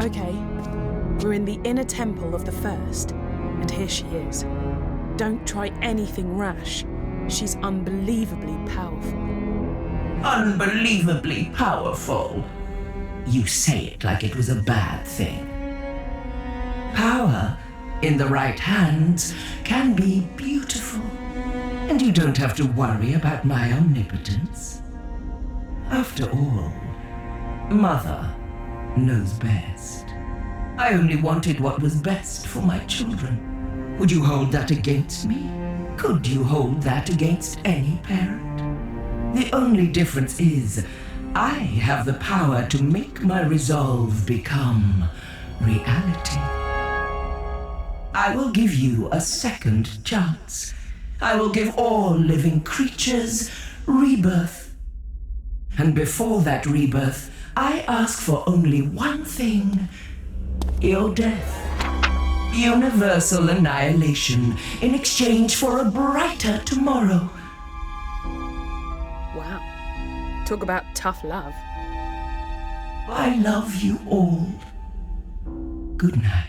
Okay, we're in the inner temple of the First, and here she is. Don't try anything rash. She's unbelievably powerful. Unbelievably powerful? You say it like it was a bad thing. Power, in the right hands, can be beautiful. And you don't have to worry about my omnipotence. After all, Mother knows best. I only wanted what was best for my children. Would you hold that against me? Could you hold that against any parent? The only difference is, I have the power to make my resolve become reality. I will give you a second chance. I will give all living creatures rebirth. And before that rebirth, I ask for only one thing: your death. Universal annihilation in exchange for a brighter tomorrow. Wow. Talk about tough love. I love you all. Good night.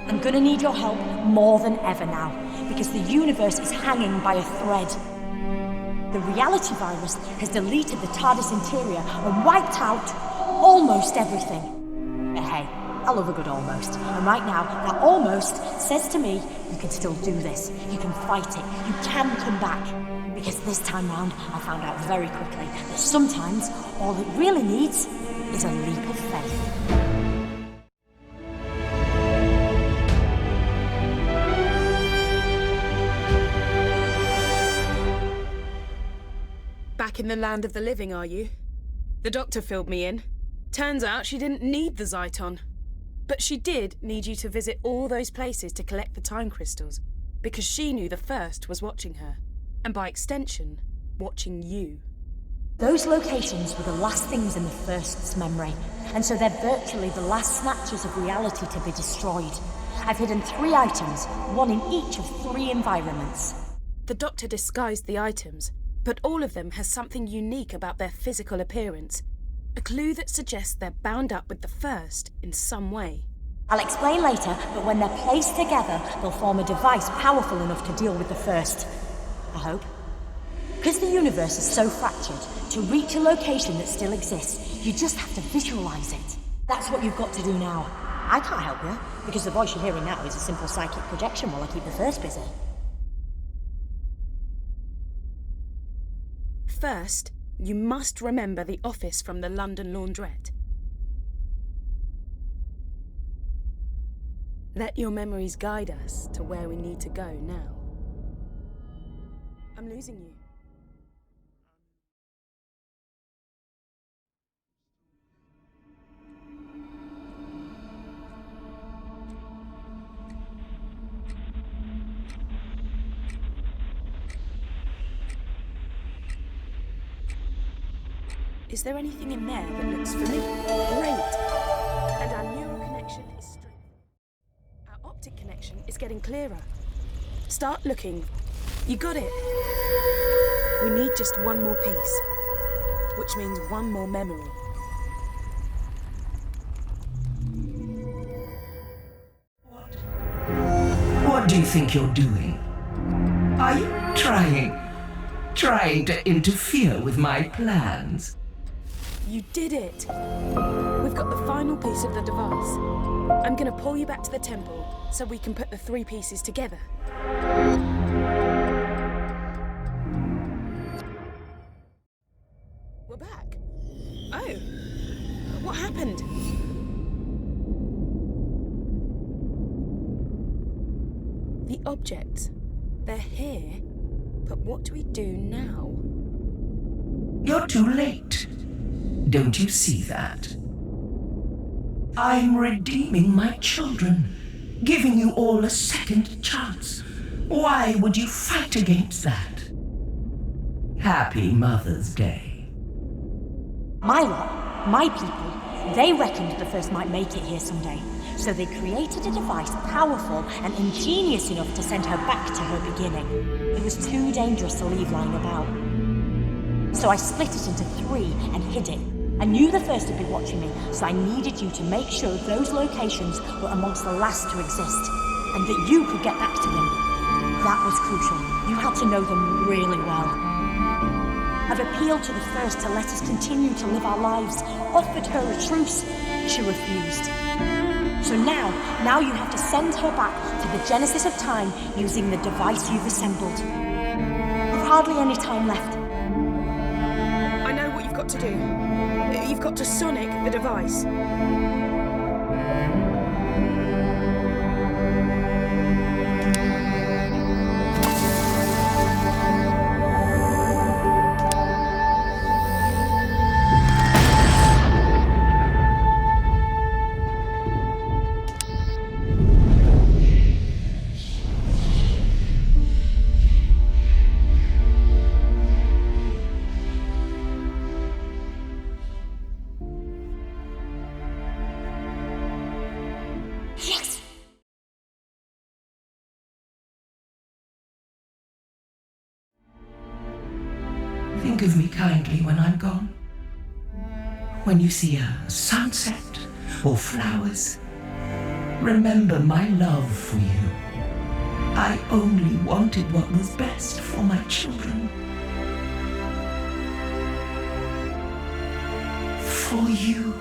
I'm gonna need your help more than ever now, because the universe is hanging by a thread. The reality virus has deleted the TARDIS interior and wiped out almost everything. But hey, I love a good almost. And right now, that almost says to me, you can still do this. You can fight it. You can come back. Because this time round, I found out very quickly that sometimes all it really needs is a leap of faith. Back in the land of the living, are you? The doctor filled me in. Turns out she didn't need the Zyton. But she did need you to visit all those places to collect the time crystals, because she knew the First was watching her, and by extension, watching you. Those locations were the last things in the First's memory, and so they're virtually the last snatches of reality to be destroyed. I've hidden 3 items, one in each of 3 environments. The doctor disguised the items, but all of them has something unique about their physical appearance. A clue that suggests they're bound up with the First in some way. I'll explain later, but when they're placed together, they'll form a device powerful enough to deal with the First. I hope. Because the universe is so fractured, to reach a location that still exists, you just have to visualize it. That's what you've got to do now. I can't help you, because the voice you're hearing now is a simple psychic projection while I keep the First busy. First, you must remember the office from the London laundrette. Let your memories guide us to where we need to go now. I'm losing you. Is there anything in there that looks familiar? Great! And our neural connection is strengthening. Our optic connection is getting clearer. Start looking. You got it. We need just one more piece, which means one more memory. What do you think you're doing? Are you trying to interfere with my plans? You did it! We've got the final piece of the device. I'm gonna pull you back to the temple so we can put the 3 pieces together. We're back. Oh, what happened? The objects, they're here, but what do we do now? You're too late. Don't you see that? I'm redeeming my children, giving you all a second chance. Why would you fight against that? Happy Mother's Day. My lot, my people, they reckoned the First might make it here someday. So they created a device powerful and ingenious enough to send her back to her beginning. It was too dangerous to leave lying about. So I split it into 3 and hid it. I knew the first would be watching me, so I needed you to make sure those locations were amongst the last to exist, and that you could get back to them. That was crucial. You had to know them really well. I've appealed to the first to let us continue to live our lives, offered her a truce. She refused. So now you have to send her back to the genesis of time using the device you've assembled. We've hardly any time left. I know what you've got to do. You've got to sonic the device. Yes! Think of me kindly when I'm gone. When you see a sunset or flowers, remember my love for you. I only wanted what was best for my children. For you.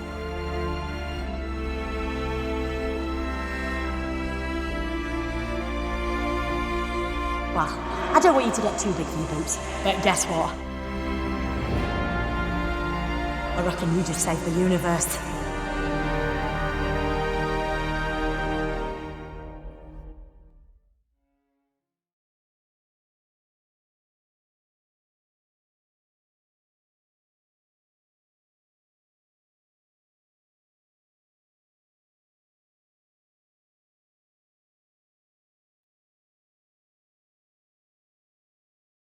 Well, I don't want you to get too big for your boots, but guess what? I reckon you just saved the universe.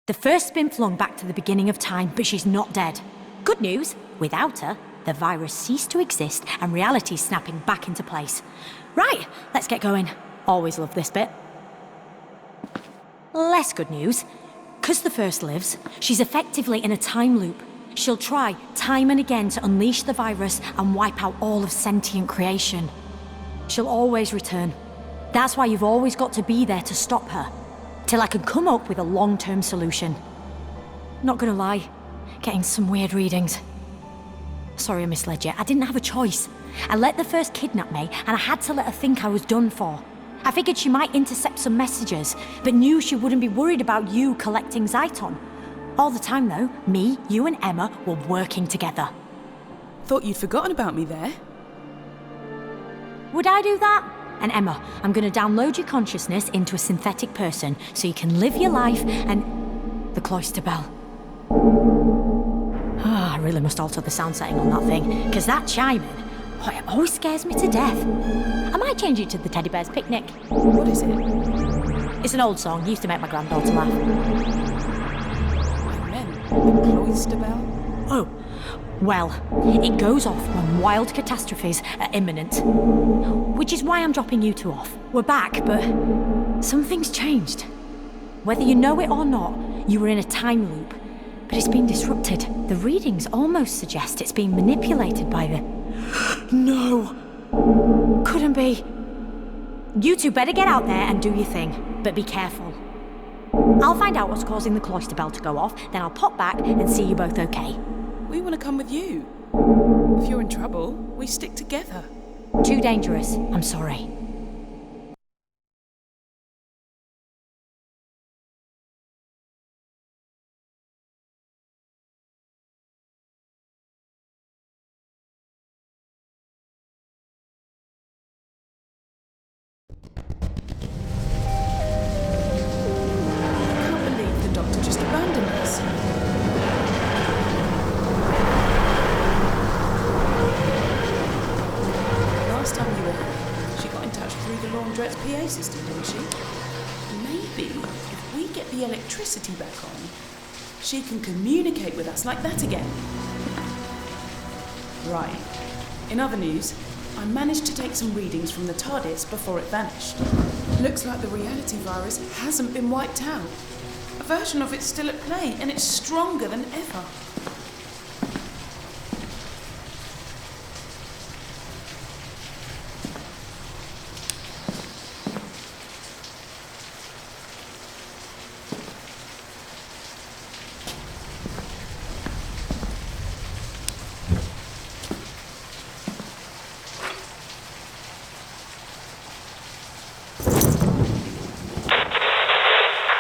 The first's been flung back to the beginning of time, but she's not dead. Good news, without her, the virus ceased to exist and reality's snapping back into place. Right, let's get going. Always love this bit. Less good news. 'Cause the first lives, she's effectively in a time loop. She'll try time and again to unleash the virus and wipe out all of sentient creation. She'll always return. That's why you've always got to be there to stop her. Till I can come up with a long-term solution. Not gonna lie, getting some weird readings. Sorry I misled you, I didn't have a choice. I let the first kidnap me, and I had to let her think I was done for. I figured she might intercept some messages, but knew she wouldn't be worried about you collecting Zyton. All the time though, me, you and Emma were working together. Thought you'd forgotten about me there. Would I do that? And Emma, I'm gonna download your consciousness into a synthetic person so you can live your life and... The cloister bell. I really must alter the sound setting on that thing, because that chiming, it always scares me to death. I might change it to the Teddy Bear's Picnic. What is it? It's an old song, used to make my granddaughter laugh. I meant the cloister bell. Oh, well, it goes off when wild catastrophes are imminent. Which is why I'm dropping you two off. We're back, but something's changed. Whether you know it or not, you were in a time loop. But it's been disrupted. The readings almost suggest it's being manipulated by the... No! Couldn't be. You two better get out there and do your thing, but be careful. I'll find out what's causing the cloister bell to go off, then I'll pop back and see you both okay. We want to come with you. If you're in trouble, we stick together. Too dangerous, I'm sorry. I can't believe the doctor just abandoned us. Last time you were here, she got in touch through the laundrette's PA system, didn't she? Maybe if we get the electricity back on, she can communicate with us like that again. Right. In other news, I managed to take some readings from the TARDIS before it vanished. Looks like the reality virus hasn't been wiped out. A version of it's still at play, and it's stronger than ever.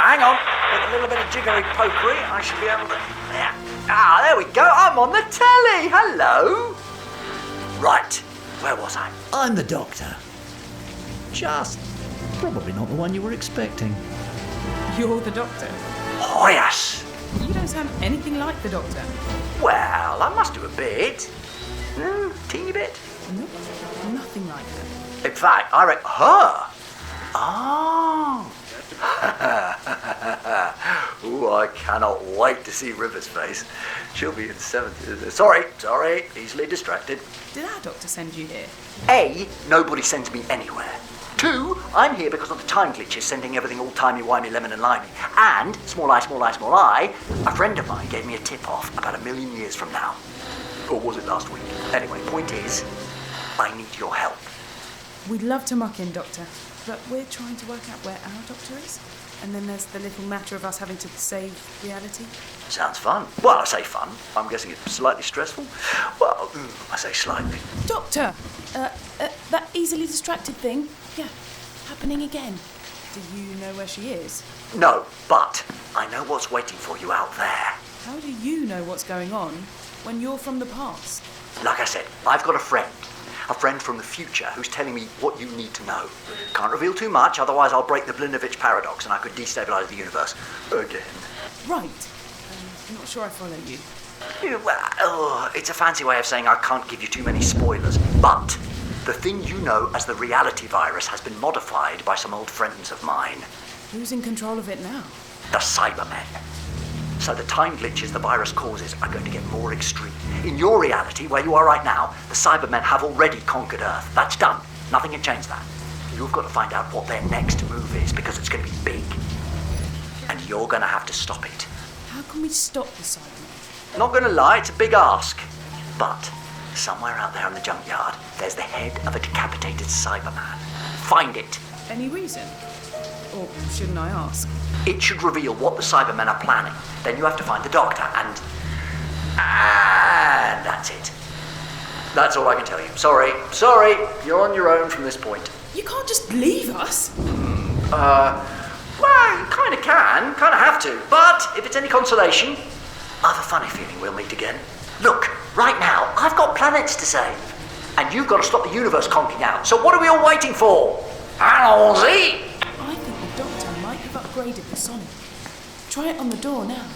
Hang on, with a little bit of jiggery pokery, I should be able to. Yeah. Ah, there we go. I'm on the telly. Hello. Right, where was I? I'm the Doctor. Just probably not the one you were expecting. You're the Doctor. Oh yes. You don't sound anything like the Doctor. Well, I must do a bit. Teeny bit. Nope, nothing like her. In fact, I reckon her. Oh. Ooh, I cannot wait to see River's face. She'll be in 7th. Sorry, easily distracted. Did our Doctor send you here? A, nobody sends me anywhere. 2, I'm here because of the time glitches sending everything all timey-wimey, lemon and limey. And, small eye, a friend of mine gave me a tip-off about 1,000,000 years from now. Or was it last week? Anyway, point is, I need your help. We'd love to muck in, Doctor, but we're trying to work out where our Doctor is. And then there's the little matter of us having to save reality. Sounds fun. Well, I say fun. I'm guessing it's slightly stressful. Well, I say slightly. Doctor! That easily distracted thing. Yeah, happening again. Do you know where she is? No, but I know what's waiting for you out there. How do you know what's going on when you're from the past? Like I said, I've got a friend from the future who's telling me what you need to know. Can't reveal too much, otherwise I'll break the Blinovitch paradox and I could destabilise the universe again. Right. I'm not sure I follow you. It's a fancy way of saying I can't give you too many spoilers, but the thing you know as the reality virus has been modified by some old friends of mine. Who's in control of it now? The Cybermen. So the time glitches the virus causes are going to get more extreme. In your reality, where you are right now, the Cybermen have already conquered Earth. That's done. Nothing can change that. You've got to find out what their next move is, because it's going to be big. And you're going to have to stop it. How can we stop the Cybermen? Not going to lie, it's a big ask. But somewhere out there in the junkyard, there's the head of a decapitated Cyberman. Find it. Any reason? Or shouldn't I ask? It should reveal what the Cybermen are planning. Then you have to find the Doctor and that's it. That's all I can tell you. Sorry, you're on your own from this point. You can't just leave us. Well, you kind of can, kind of have to. But if it's any consolation, I have a funny feeling we'll meet again. Look, right now, I've got planets to save. And you've got to stop the universe conking out. So what are we all waiting for? Allons-y! I think the Doctor might have upgraded the sonic. Try it on the door now.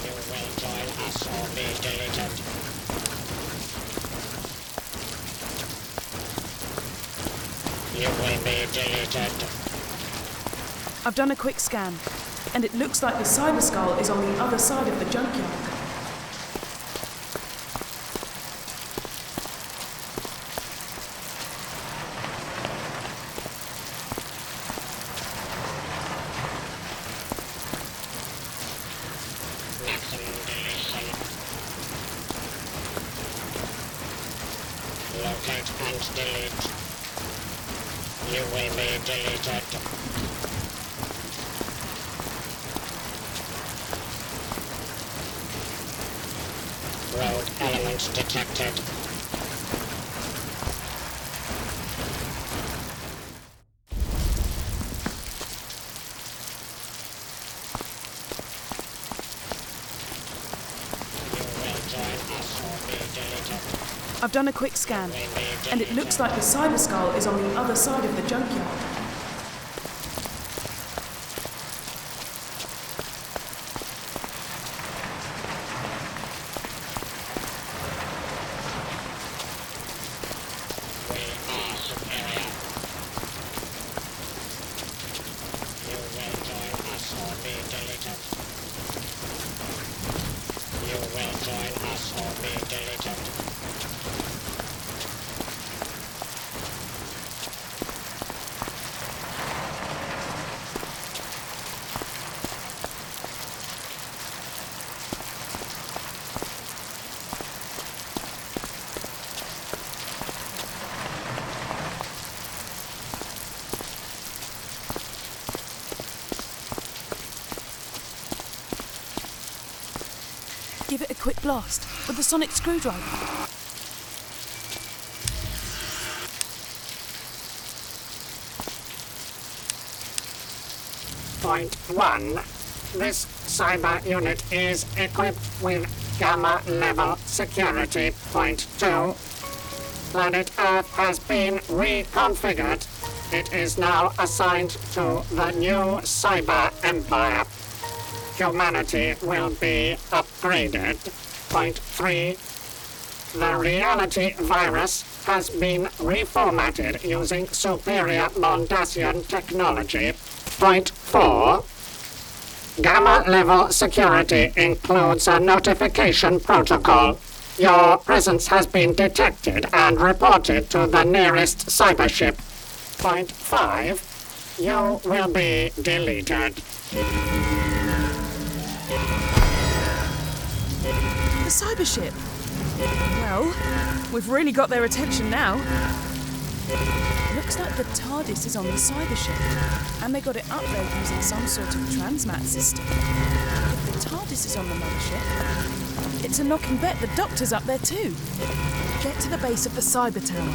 You will join us or be deleted. You will be deleted. I've done a quick scan, and it looks like the Cyber Skull is on the other side of the junkyard. Maximum deletion. Locate and delete. You will be deleted. Road elements detected. You will join us or be deleted. I've done a quick scan, and it looks like the Cyber Skull is on the other side of the junkyard. We are superior. You will join join us or be deleted. Give it a quick blast with the sonic screwdriver. Point 1. This cyber unit is equipped with Gamma level security. Point 2. Planet Earth has been reconfigured. It is now assigned to the new cyber empire. Humanity will be upgraded. Point 3. The reality virus has been reformatted using superior Mondasian technology. Point 4. Gamma level security includes a notification protocol. Your presence has been detected and reported to the nearest cybership. Point 5. You will be deleted. The cybership. Well, we've really got their attention now. Looks like the TARDIS is on the cybership, and they got it up there using some sort of transmat system. If the TARDIS is on the mothership, it's a knocking bet the Doctor's up there too. Get to the base of the cyber tower.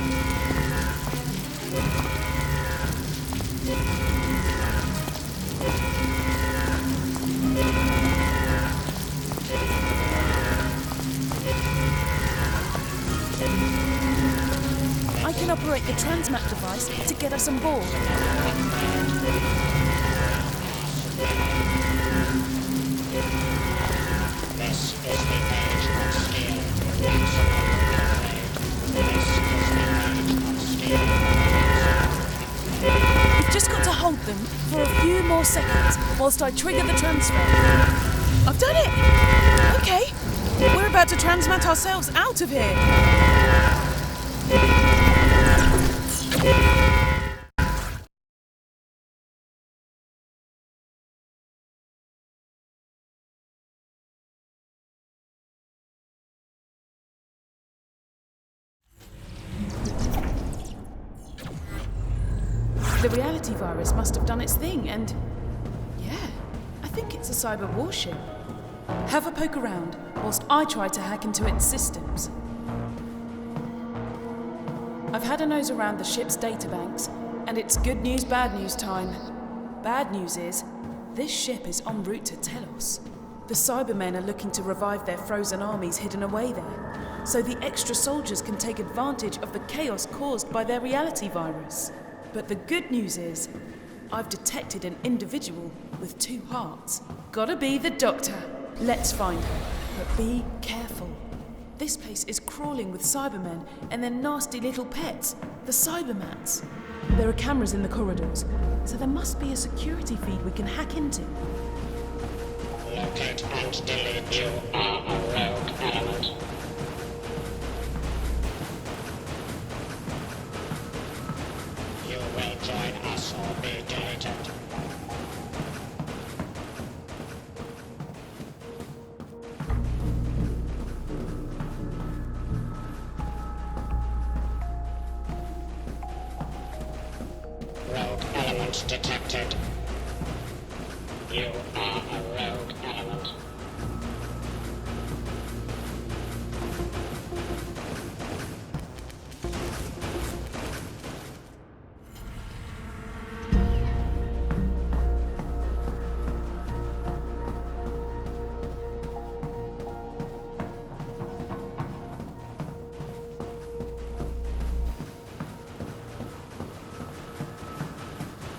I can operate the transmat device to get us on board. This is the age of steel. This is the age of steel. You've just got to hold them for a few more seconds whilst I trigger the transfer. I've done it! Okay, we're about to transmat ourselves out of here. The reality virus must have done its thing, and yeah, I think it's a cyber warship. Have a poke around whilst I try to hack into its systems. I've had a nose around the ship's databanks, and it's good news, bad news time. Bad news is, this ship is en route to Telos. The Cybermen are looking to revive their frozen armies hidden away there, so the extra soldiers can take advantage of the chaos caused by their reality virus. But the good news is, I've detected an individual with 2 hearts. Gotta be the Doctor. Let's find her, but be careful. This place is crawling with Cybermen and their nasty little pets, the Cybermats. There are cameras in the corridors, so there must be a security feed we can hack into. Locate and delete. You are a rogue element. You will join us or be deleted. Rogue element detected. You are a rogue element.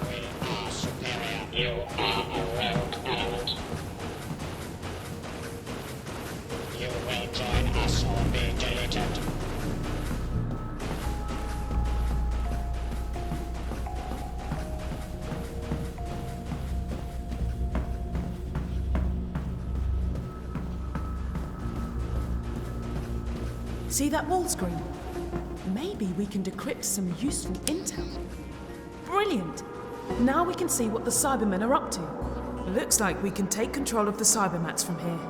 We are superior. You are a rogue element. You will join us or be deleted. See that wall screen? Maybe we can decrypt some useful intel. Brilliant! Now we can see what the Cybermen are up to. Looks like we can take control of the Cybermats from here.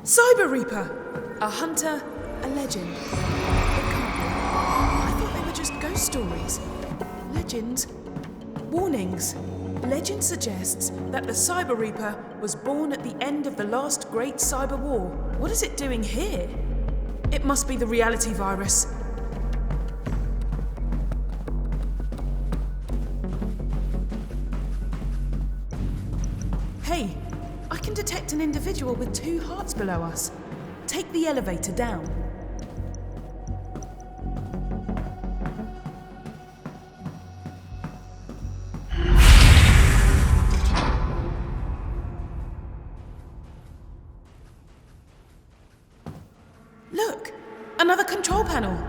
Cyber Reaper! A hunter, a legend. It can't be. I thought they were just ghost stories. Legends? Warnings. Legend suggests that the Cyber Reaper was born at the end of the last great cyber war. What is it doing here? It must be the reality virus. Hey, I can detect an individual with 2 hearts below us. Take the elevator down. Look, another control panel.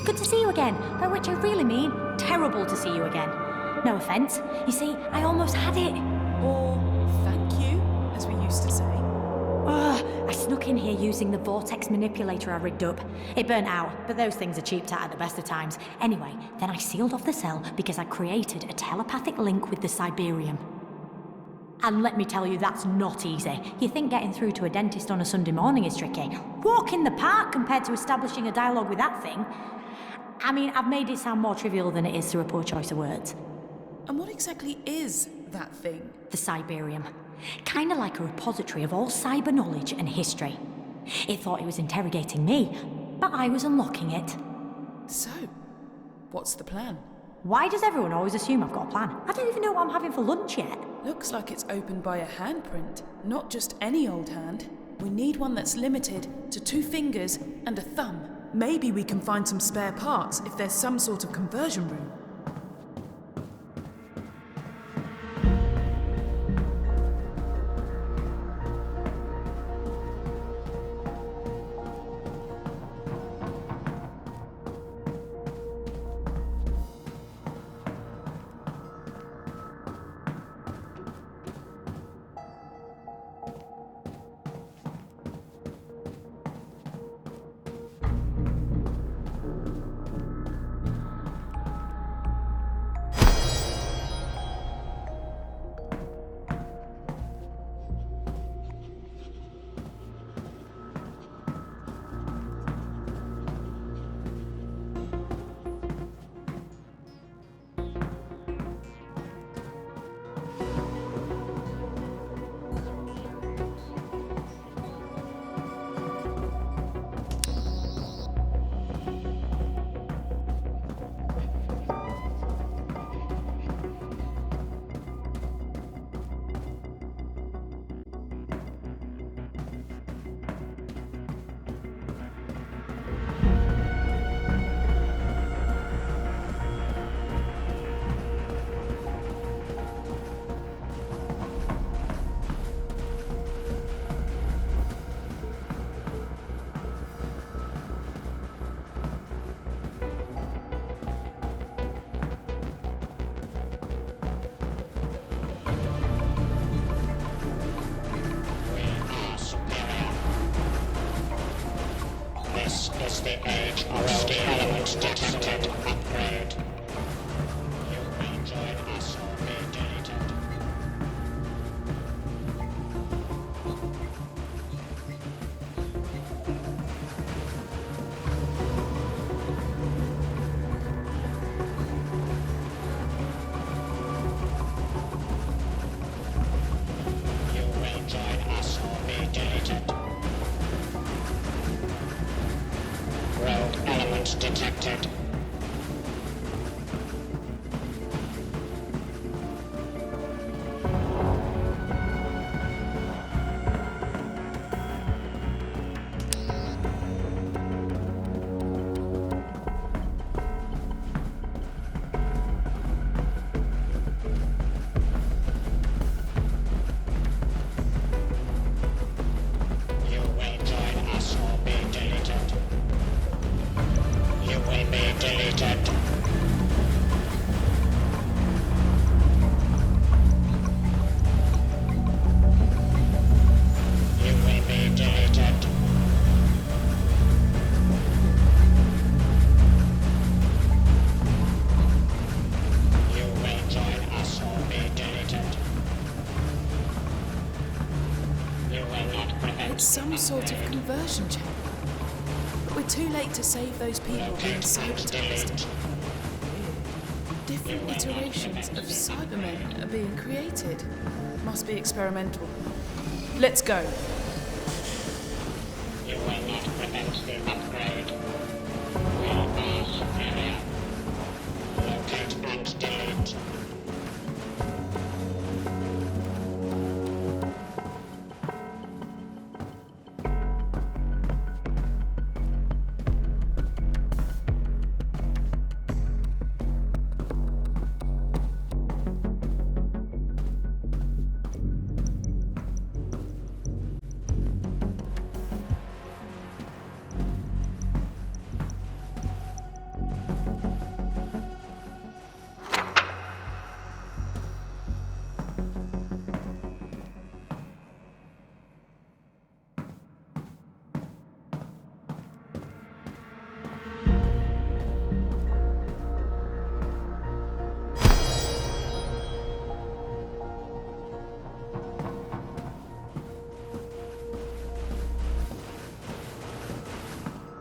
Good to see you again, by which I really mean terrible to see you again. No offence. You see, I almost had it. Or thank you, as we used to say. I snuck in here using the vortex manipulator I rigged up. It burnt out, but those things are cheaped at the best of times. Anyway, then I sealed off the cell because I created a telepathic link with the Cyberium. And let me tell you, that's not easy. You think getting through to a dentist on a Sunday morning is tricky. Walk in the park compared to establishing a dialogue with that thing. I mean, I've made it sound more trivial than it is through a poor choice of words. And what exactly is that thing? The Cyberium. Kinda like a repository of all cyber knowledge and history. It thought it was interrogating me, but I was unlocking it. So, what's the plan? Why does everyone always assume I've got a plan? I don't even know what I'm having for lunch yet. Looks like it's opened by a handprint. Not just any old hand. We need one that's limited to 2 fingers and a thumb. Maybe we can find some spare parts if there's some sort of conversion room. the age of the element detected. Upgrade. You may join us or be deleted. You will join us or be deleted. Rogue element detected. You will join us or be deleted. You will be deleted. You will be deleted. You will join us or be deleted. You will not prevent. It's some sort of conversion chamber. But we're too late to save those people being cybertized. Different iterations of Cybermen are being created. Must be experimental. Let's go. You will not prevent the upgrade. We are superior. Locate and delete.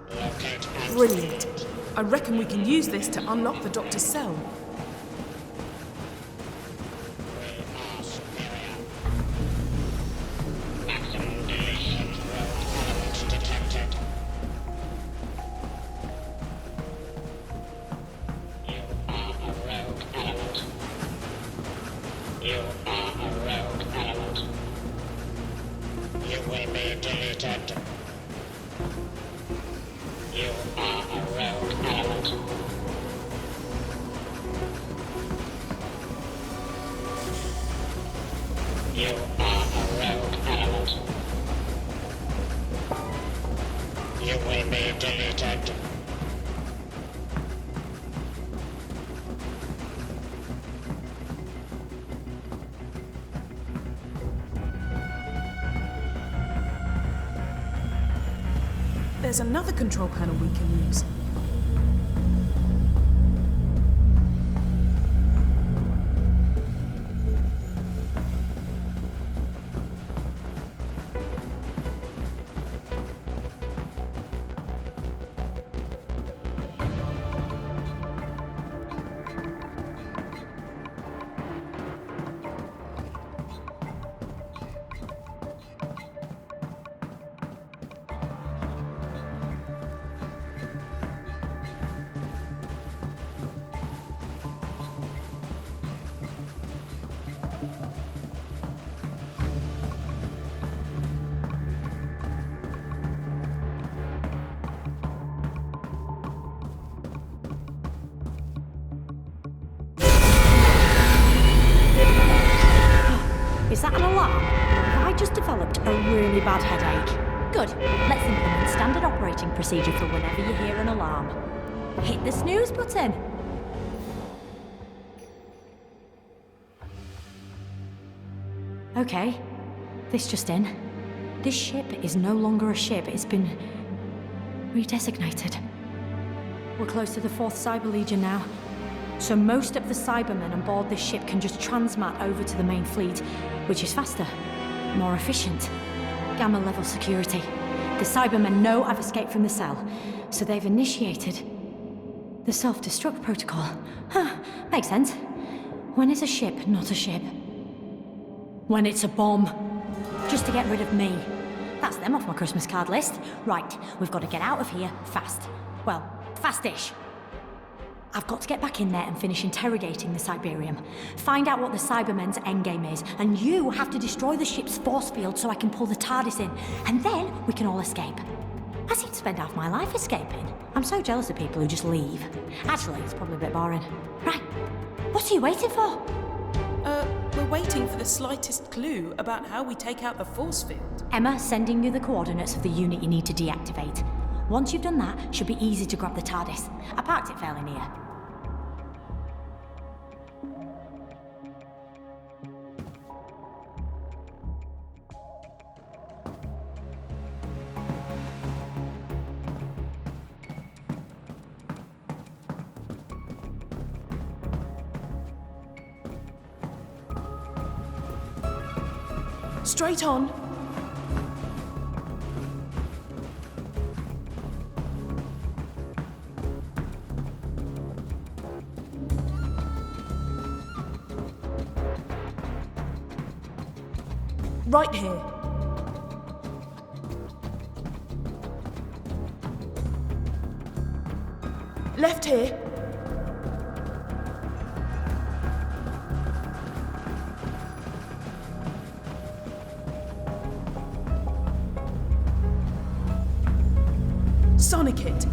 Locate and Brilliant. I reckon we can use this to unlock the doctor's cell. we are superior. Maximum deletion. Rogue element detected. You are a rogue element. You are a rogue element. You will be deleted. You are a rogue element. You are a rogue element. You will be deleted. There's another control panel we can use. Is that an alarm? Have I just developed a really bad headache? Good. Let's implement standard operating procedure for whenever you hear an alarm. Hit the snooze button. Okay. This just in. This ship is no longer a ship. It's been Redesignated. We're close to the 4th Cyber Legion now. So most of the Cybermen on board this ship can just transmat over to the main fleet, which is faster, more efficient. Gamma level security. The Cybermen know I've escaped from the cell, so they've initiated the self-destruct protocol. Huh, makes sense. When is a ship not a ship? When it's a bomb. Just to get rid of me. That's them off my Christmas card list. Right, we've got to get out of here fast. Well, fast-ish. I've got to get back in there and finish interrogating the Cyberium. Find out what the Cybermen's endgame is, and you have to destroy the ship's force field so I can pull the TARDIS in, and then we can all escape. I seem to spend half my life escaping. I'm so jealous of people who just leave. Actually, it's probably a bit boring. Right, what are you waiting for? We're waiting for the slightest clue about how we take out the force field. Emma, sending you the coordinates of the unit you need to deactivate. Once you've done that, it should be easy to grab the TARDIS. I parked it fairly near. Straight on. Right here. Left here. Sonic it.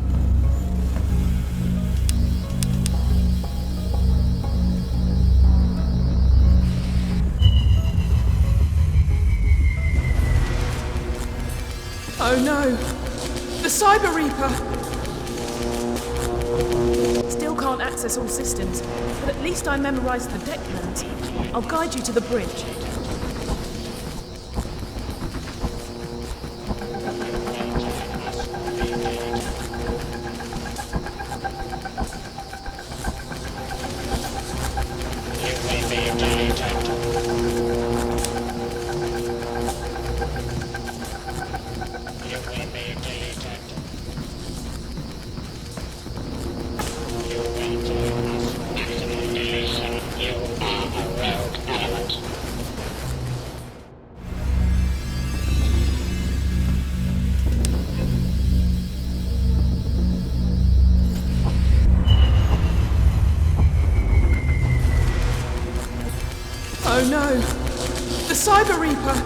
Oh no! The Cyber Reaper! Still can't access all systems, but at least I memorized the deck plans. I'll guide you to the bridge. Oh no! The Cyber Reaper!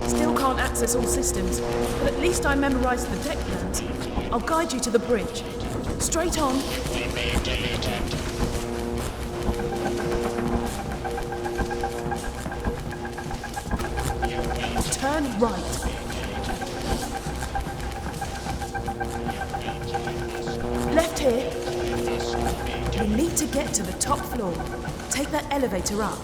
Still can't access all systems, but at least I memorized the deck plans. I'll guide you to the bridge. Straight on. Turn right. Left here. You need to get to the top floor. Take that elevator up.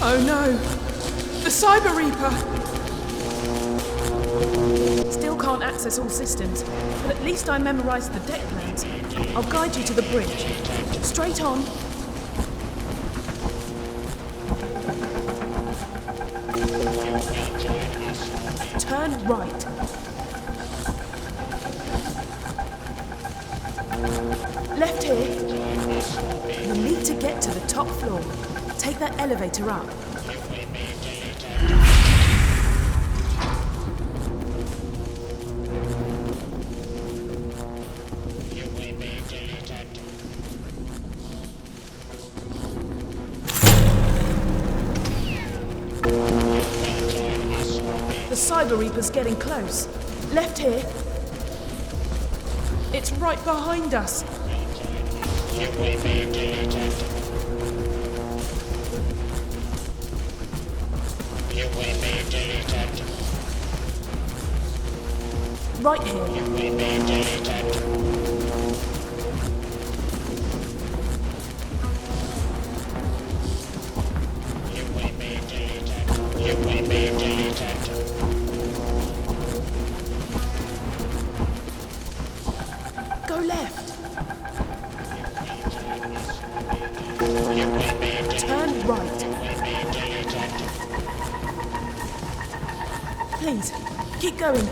Oh no! The Cyber Reaper! Still can't access all systems, but at least I memorized the deck plans. I'll guide you to the bridge. Straight on. Turn right. Left here. You need to get to the top floor. Take that elevator up. Cyber Reaper's getting close. Left here. It's right behind us. You will be deleted. You will be deleted. Right here. You will be deleted. You will be deleted. You will be deleted. Go left. You will be deleted. Turn right. You will be deleted. Please, keep going.